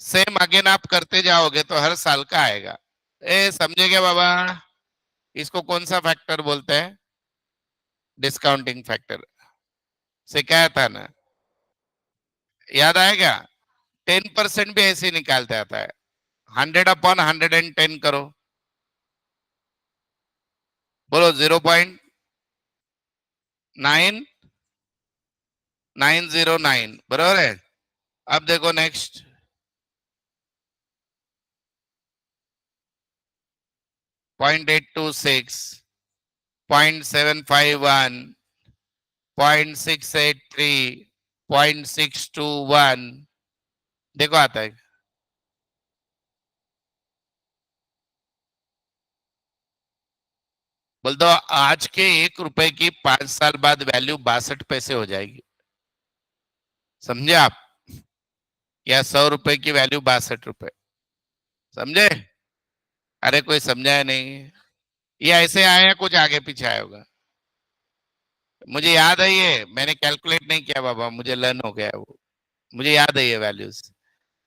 Speaker 1: सेम अगेन आप करते जाओगे तो हर साल का आएगा। ए समझे क्या बाबा? इसको कौन सा फैक्टर बोलते हैं? Discounting factor. सिखाया था ना? याद आएगा? 10% भी ऐसे ही निकालते आता है। 100/110 करो। बोलो 0.9909। बराबर है? अब देखो नेक्स्ट। 0.826, 0.751, 0.683, 0.621। देखो आता है। बोल दो आज के 1 रुपए की 5 साल बाद वैल्यू 62 पैसे हो जाएगी। समझे आप? या 100 रुपए की वैल्यू 62 रुपए। समझे? अरे कोई समझाया नहीं? ये ऐसे आया, कुछ आगे पीछे आया होगा। मुझे याद है, ये मैंने कैलकुलेट नहीं किया बाबा, मुझे लर्न हो गया वो। मुझे याद है ये वैल्यूज।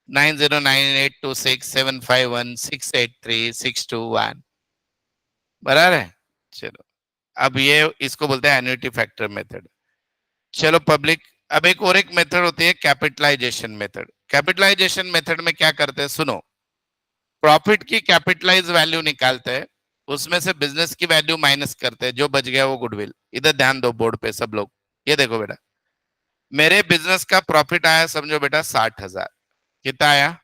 Speaker 1: 909826751683 बराबर है। चलो, अब ये इसको बोलते हैं एन्युटी फैक्टर मेथड। चलो पब्लिक, अब एक और एक मेथड होती है कैपिटलाइजेशन मेथड। कैपिटलाइजेशन मेथड में क्या करते हैं सुनो। प्रॉफिट की कैपिटलाइज वैल्यू निकालते हैं, उसमें से बिजनेस की वैल्यू माइनस करते हैं, जो बच गया वो गुडविल। इधर ध्यान दो बोर्ड पे सब लोग, ये देखो बेटा, मेरे बिजनेस का प्रॉफिट आया समझो बेटा 60,000। कितना आया?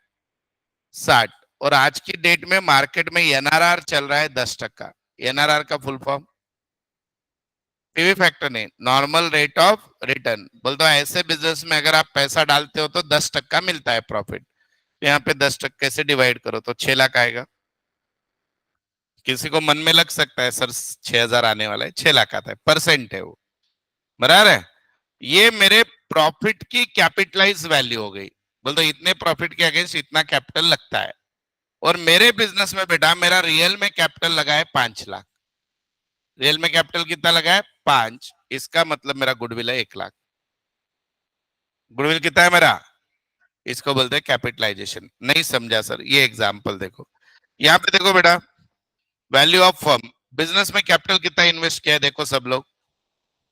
Speaker 1: 60। और आज की डेट में मार्केट में एनआरआर चल रहा है 10%। एनआरआर का फुल फॉर्म पीवी फैक्टर नहीं, नॉर्मल रेट ऑफ रिटर्न। बोल दो ऐसे बिजनेस में अगर आप पैसा डालते हो तो 10% मिलता है प्रॉफिट। यहाँ पे 10% से डिवाइड करो तो 6 लाख आएगा। किसी को मन में लग सकता है सर 6,000 आने वाला है, 6 लाख आता है, परसेंट है वो, बराबर है। ये मेरे प्रॉफिट की कैपिटलाइज वैल्यू हो गई। बोल दो इतने प्रॉफिट के अगेंस्ट इतना कैपिटल लगता है। और मेरे बिजनेस में बेटा मेरा रियल में कैपिटल लगा है 5 लाख। रियल में कैपिटल कितना लगा है? 5। इसका मतलब मेरा गुडविल है 1 लाख। गुडविल कितना है मेरा? इसको बोलते हैं कैपिटलाइजेशन। नहीं समझा सर, ये एग्जांपल देखो। यहाँ पे देखो बेटा, वैल्यू ऑफ फर्म, बिजनेस में कैपिटल कितना इन्वेस्ट किया है देखो सब लोग,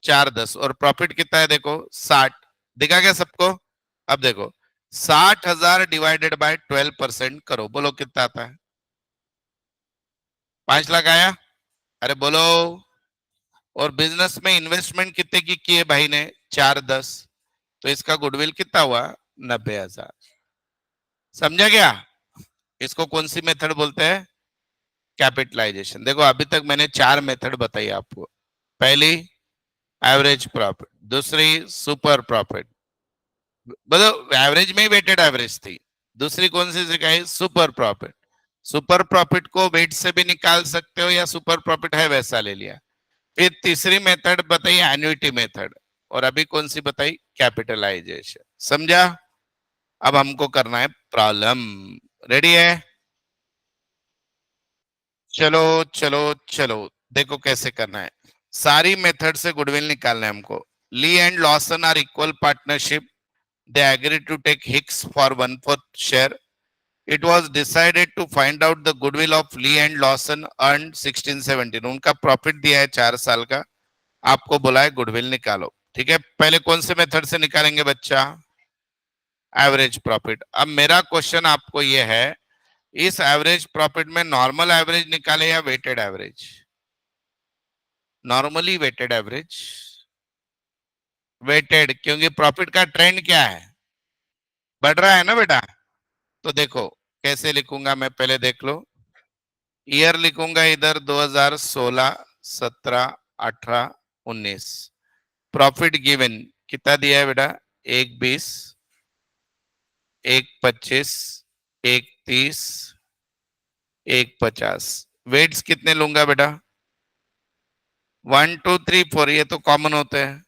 Speaker 1: 410। और प्रॉफिट कितना है देखो 60। दिखा क्या सबको? अब देखो 60,000 डिवाइडेड बाय 12% करो, बोलो कितना आता है? 5 लाख आया? अरे बोलो। और बिजनेस में इन्वेस्टमेंट कितने की है भाई ने? 410। तो इसका गुडविल कितना हुआ? 90,000। समझा क्या? इसको कौन सी मेथड बोलते हैं? कैपिटलाइजेशन। देखो अभी तक मैंने 4 मेथड बताई आपको। पहली एवरेज प्रॉफिट, दूसरी सुपर प्रॉफिट, मतलब एवरेज में ही वेटेड एवरेज थी। दूसरी कौन सी सिखाई? Super profit. सुपर प्रॉफिट को वेट से भी निकाल सकते हो या सुपर प्रॉफिट है वैसा ले लिया। फिर तीसरी मेथड बताई एन्युटी मेथड। और अभी कौन सी बताई? कैपिटलाइजेशन। समझा? अब हमको करना है प्रॉब्लम। रेडी है? चलो चलो चलो, देखो कैसे करना है। सारी मेथड से गुडविल निकालना है हमको। Lee and Lawson are equal partnership, they agreed to take Hicks for 1/4 share. It was decided to find out the goodwill of Lee and Lawson earned 1617। उनका प्रॉफिट दिया है 4 साल का, आपको बोला है गुडविल निकालो। ठीक है, पहले कौन से मेथड से निकालेंगे बच्चा? Average profit. अब मेरा क्वेश्चन आपको यह है, इस एवरेज प्रॉफिट में नॉर्मल एवरेज निकाले या weighted average? Normally weighted average. Weighted, क्योंकि प्रॉफिट का ट्रेंड क्या है? बढ़ रहा है ना बेटा। तो देखो कैसे लिखूंगा मैं, पहले देख लो। ईयर लिखूंगा इधर 2016, 17, 18, 19। प्रॉफिट गिवन कितना दिया है बेटा? 1,20, 1,25, 1,30, 1,50। वेट्स कितने लूंगा बेटा? 1, 2, 3, 4, ये तो कॉमन होते हैं।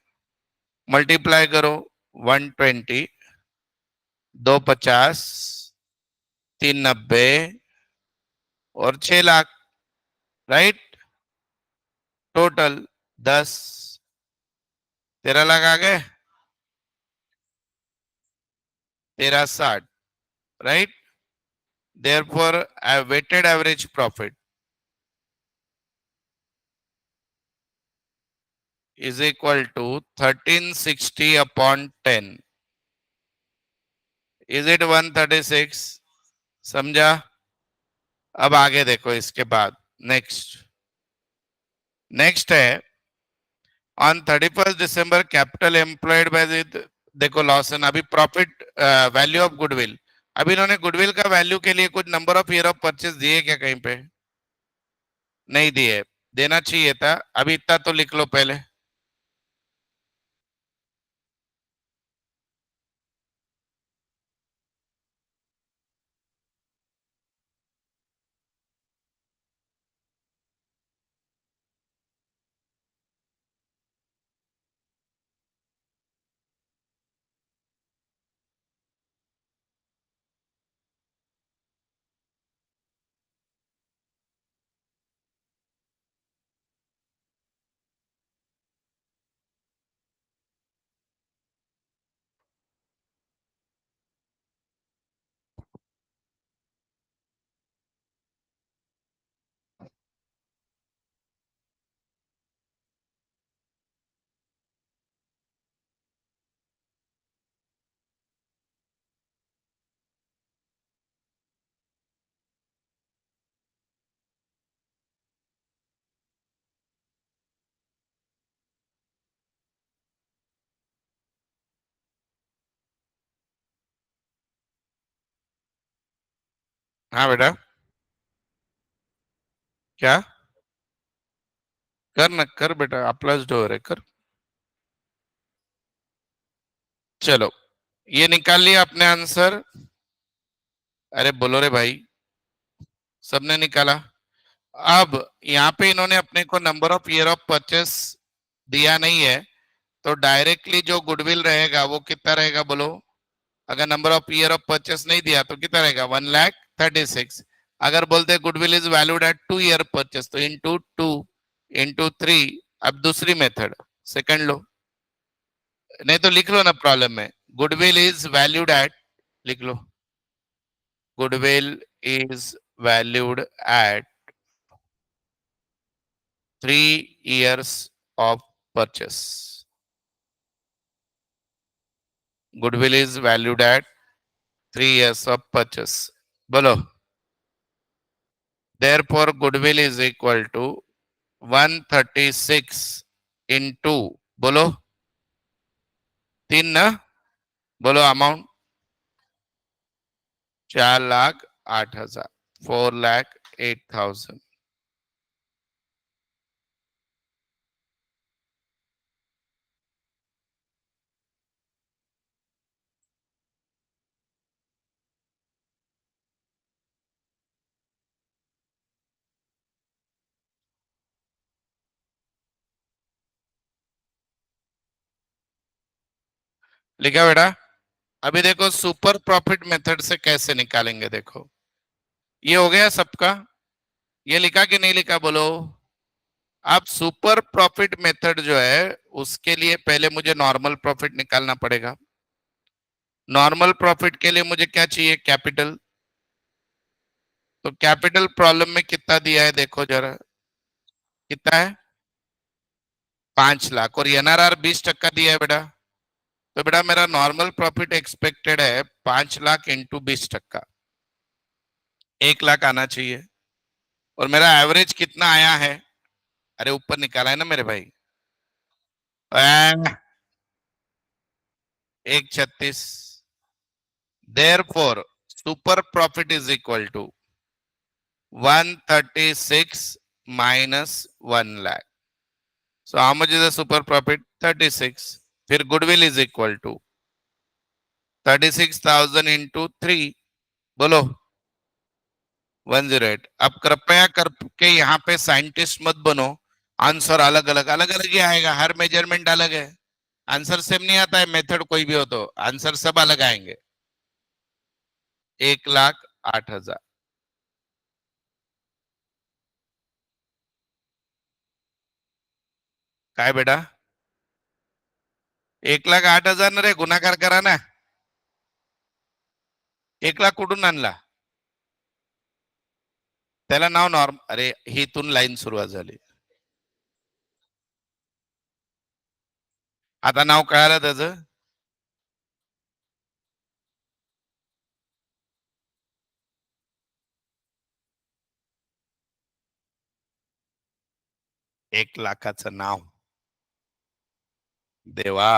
Speaker 1: मल्टीप्लाई करो, 120, 250, 390 और 6 लाख। राइट? टोटल 10, 13 लाख आ गए। 1360। Right? Therefore, a weighted average profit is equal to 1360 upon 10. Is it 136? समझा? अब आगे देखो इसके बाद। नेक्स्ट, नेक्स्ट है on 31 December capital employed by, देखो लॉसन, अभी प्रॉफिट वैल्यू ऑफ गुडविल। अभी इन्होंने गुडविल का वैल्यू के लिए कुछ number of year of purchase दिए क्या कहीं पे? नहीं दिए। देना चाहिए था। अभी इतना तो लिख लो पहले। हाँ बेटा। क्या? कर न कर बेटा, अप्लाइज डोर है, कर। चलो, ये निकाल लिया आपने आंसर। अरे बोलो रे भाई, सबने निकाला। अब यहाँ पे इन्होंने अपने को number of year of purchase दिया नहीं है, तो डायरेक्टली जो गुडविल रहेगा वो कितना रहेगा बोलो। अगर number of year of purchase नहीं दिया तो कितना रहेगा, 1,36,000। अगर बोलते goodwill is valued eight 2 year purchase, तो इंटू 2 इंटू 3। अब दूसरी मेथड, सेकंड लो, नहीं तो लिख लो ना प्रॉब्लम में, गुडविल इज वैल्यूड एट, लिख लो, goodwill is valued at 3 years of purchase. Goodwill is valued at 3 years of purchase. बोलो, therefore goodwill is equal to 136 into, बोलो, 3 ना, बोलो अमाउंट, 4,08,000, 4,08,000। लिखा बेटा? अभी देखो सुपर प्रॉफिट मेथड से कैसे निकालेंगे, देखो ये हो गया सबका, ये लिखा कि नहीं लिखा बोलो। अब सुपर प्रॉफिट मेथड जो है उसके लिए पहले मुझे नॉर्मल प्रॉफिट निकालना पड़ेगा। नॉर्मल प्रॉफिट के लिए मुझे क्या चाहिए, कैपिटल। तो कैपिटल प्रॉब्लम में कितना दिया है देखो जरा, कितना है, 5 लाख, और एनआरआर 20% दिया है बेटा। तो बेटा मेरा नॉर्मल प्रॉफिट एक्सपेक्टेड है 5 लाख इंटू 20%, 1 लाख आना चाहिए। और मेरा एवरेज कितना आया है, अरे ऊपर निकाला है ना मेरे भाई, 1,36। Therefore super profit is equal to 136 minus 1 lakh. So how much is the super profit? 36. फिर goodwill is equal to 36,000 into 3, बोलो, 108। अब कृपया करके यहाँ पे साइंटिस्ट मत बनो, आंसर अलग अलग अलग अलग ही आएगा, हर मेजरमेंट अलग है, आंसर सेम नहीं आता है, मेथड कोई भी हो तो आंसर सब अलग आएंगे। 1,08,000, काय बेटा? 1,08,000 रे गुणाकार करा ना, 1 लाख कुठून आणला? त्याला नाव नॉर्म, अरे ही इथून लाईन सुरुवात झाली, आता नाव कळालं त्याचं. 1 लाखाचं नाव, देवा.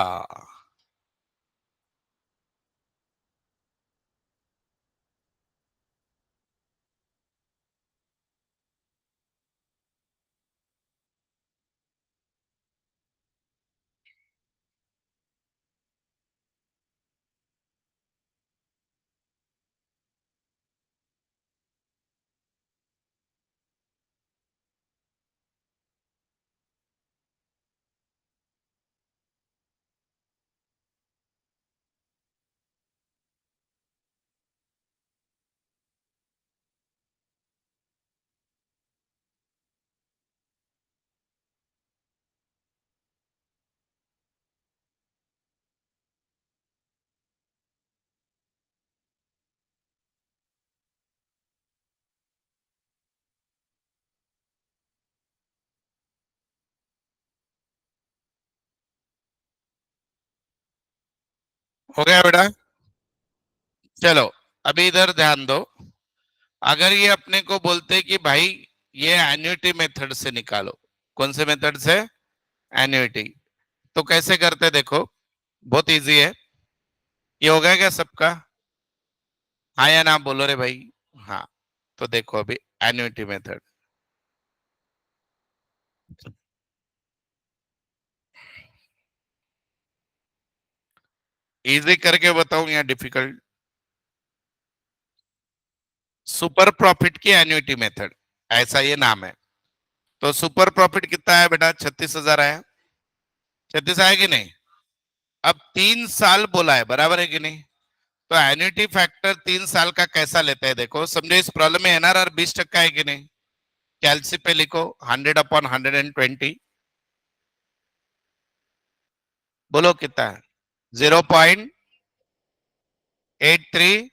Speaker 1: हो गया बेटा? चलो, अभी इधर ध्यान दो। अगर ये अपने को बोलते कि भाई ये एन्युटी मेथड से निकालो, कौन से मेथड से, एन्युटी, तो कैसे करते देखो, बहुत इजी है। ये हो गया क्या सबका, हाँ या ना बोलो रे भाई? हाँ, तो देखो अभी एन्युटी मेथड इजी करके बताऊं या डिफिकल्ट? सुपर प्रॉफिट की एन्युटी मेथड, ऐसा ये नाम है। तो सुपर प्रॉफिट कितना है बेटा? 36,000 आया। 36 आया कि नहीं? अब 3 साल बोला है, बराबर है कि नहीं? तो एन्युटी फैक्टर 3 साल का कैसा लेते हैं देखो, समझो इस प्रॉब्लम में एनआरआर 20% है कि नहीं? कैलसी पे लिखो 100/120। बोलो कितना है? 0.83।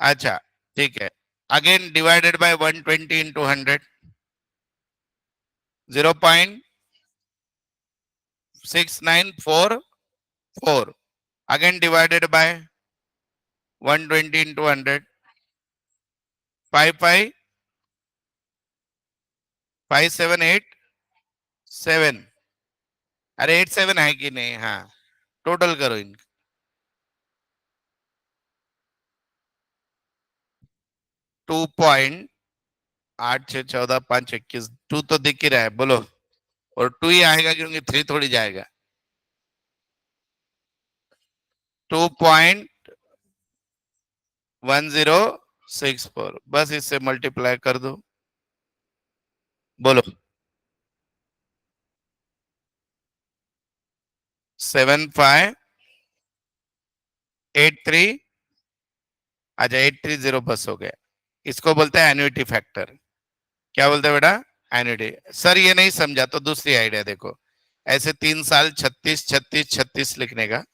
Speaker 1: अच्छा, ठीक है। Again divided by 120 into 100, 0.6944। Again divided by 120 into 100, 555787। अरे 87 है कि नहीं? हाँ, टोटल करो इनका। 2.8614 5 21 टू तो दिख ही रहा है, बोलो। और टू ही आएगा क्योंकि थ्री थोड़ी जाएगा। 2.1064, बस इससे मल्टीप्लाई कर दो। बोलो। 7583। अच्छा, 830 बस हो गया। इसको बोलते हैं एन्युटी फैक्टर। क्या बोलते हैं बेटा? एन्युटी। सर ये नहीं समझा तो दूसरी आइडिया देखो। ऐसे 3 साल 36 36 36 लिखने का,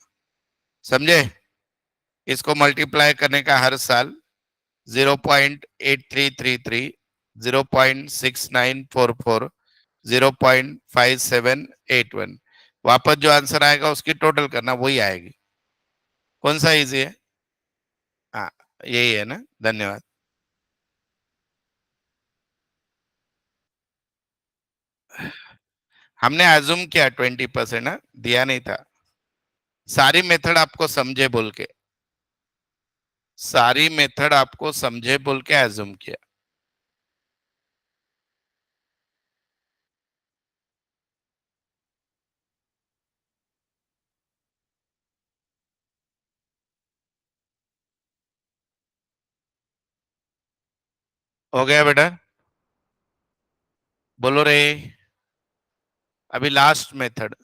Speaker 1: समझे? इसको मल्टीप्लाई करने का हर साल 0.8333, 0.6944, 0.5781। वापस जो आंसर आएगा उसकी टोटल करना, वही आएगी। कौन सा इजी है? हाँ, यही है ना। धन्यवाद। हमने अज्यूम किया 20%, ना दिया नहीं था। सारी मेथड आपको समझे बोल के, सारी मेथड आपको समझे बोल के अज्यूम किया। हो गया बेटा? बोलो रे। अभी last method,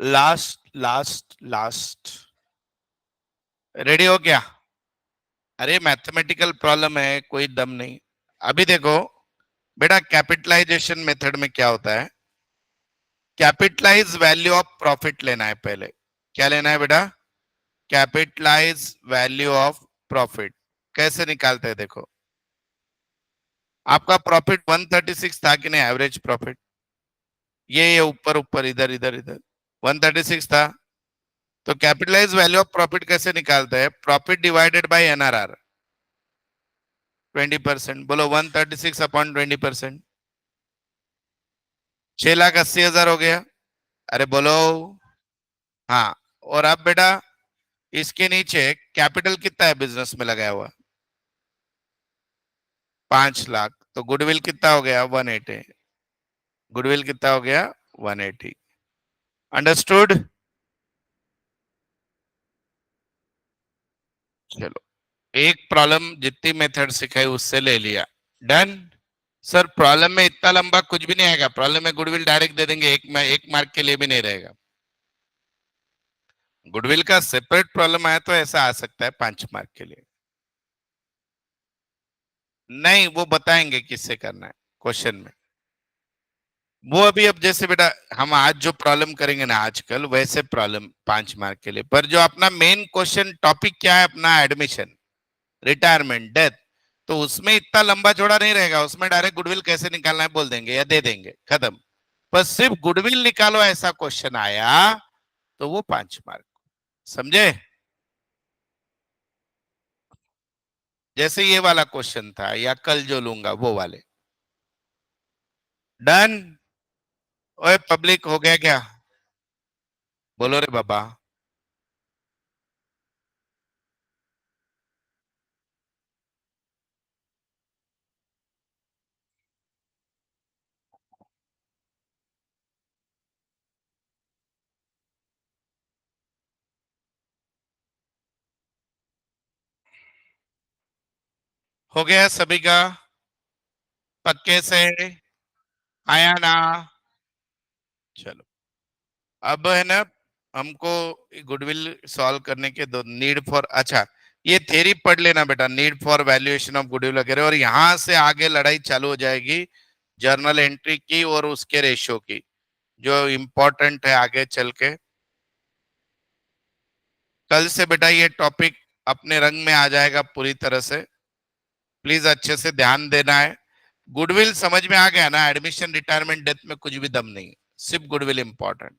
Speaker 1: last last last. Ready हो क्या? अरे मैथमेटिकल प्रॉब्लम है, कोई दम नहीं। अभी देखो बेटा, कैपिटलाइजेशन मेथड में क्या होता है? कैपिटलाइज वैल्यू ऑफ प्रॉफिट लेना है पहले। क्या लेना है बेटा? Capitalise value of profit. कैसे निकालते हैं देखो। आपका प्रॉफिट 136 था कि नहीं? एवरेज प्रॉफिट, ये ऊपर ऊपर इधर इधर इधर 136 था। तो कैपिटलाइज वैल्यू ऑफ प्रॉफिट कैसे निकालते हैं? Profit divided by NRR 20%। बोलो 136/20%। 6,80,000 हो गया। अरे बोलो। हाँ। और अब बेटा इसके नीचे कैपिटल कितना है बिजनेस में लगाया हुआ? 5 लाख। तो गुडविल कितना हो गया? 180। गुडविल कितना हो गया? 180। अंडरस्टूड? चलो, एक प्रॉब्लम जितनी मेथड सिखाई उससे ले लिया। डन। सर प्रॉब्लम में इतना लंबा कुछ भी नहीं आएगा, प्रॉब्लम में गुडविल डायरेक्ट दे देंगे, एक मार्क के लिए भी नहीं रहेगा। गुडविल का सेपरेट प्रॉब्लम आया तो ऐसा आ सकता है 5 मार्क के लिए। नहीं, वो बताएंगे किससे करना है क्वेश्चन में। वो अभी, अब जैसे बेटा हम आज जो प्रॉब्लम करेंगे ना आजकल, वैसे प्रॉब्लम 5 मार्क के लिए। पर जो अपना मेन क्वेश्चन टॉपिक क्या है अपना? Admission, retirement, death. तो उसमें इतना लंबा चौड़ा नहीं रहेगा, उसमें डायरेक्ट गुडविल कैसे निकालना है बोल देंगे या दे देंगे, खत्म। पर सिर्फ गुडविल निकालो ऐसा क्वेश्चन आया तो वो 5 मार्क। समझे? जैसे ये वाला क्वेश्चन था या कल जो लूंगा वो वाले। डन। ओए पब्लिक, हो गया क्या? बोलो रे बाबा। हो गया सभी का पक्के से? आया ना? चलो, अब है ना, हमको गुडविल सॉल्व करने के दो नीड फॉर, अच्छा ये थ्योरी पढ़ लेना बेटा, need for valuation of goodwill वगैरह, और यहां से आगे लड़ाई चालू हो जाएगी जर्नल एंट्री की और उसके रेशियो की, जो इम्पोर्टेंट है आगे चल के। कल से बेटा ये टॉपिक अपने रंग में आ जाएगा पूरी तरह से, प्लीज अच्छे से ध्यान देना है। गुडविल समझ में आ गया ना? एडमिशन, रिटायरमेंट, डेथ में कुछ भी दम नहीं, सिर्फ गुडविल इंपॉर्टेंट।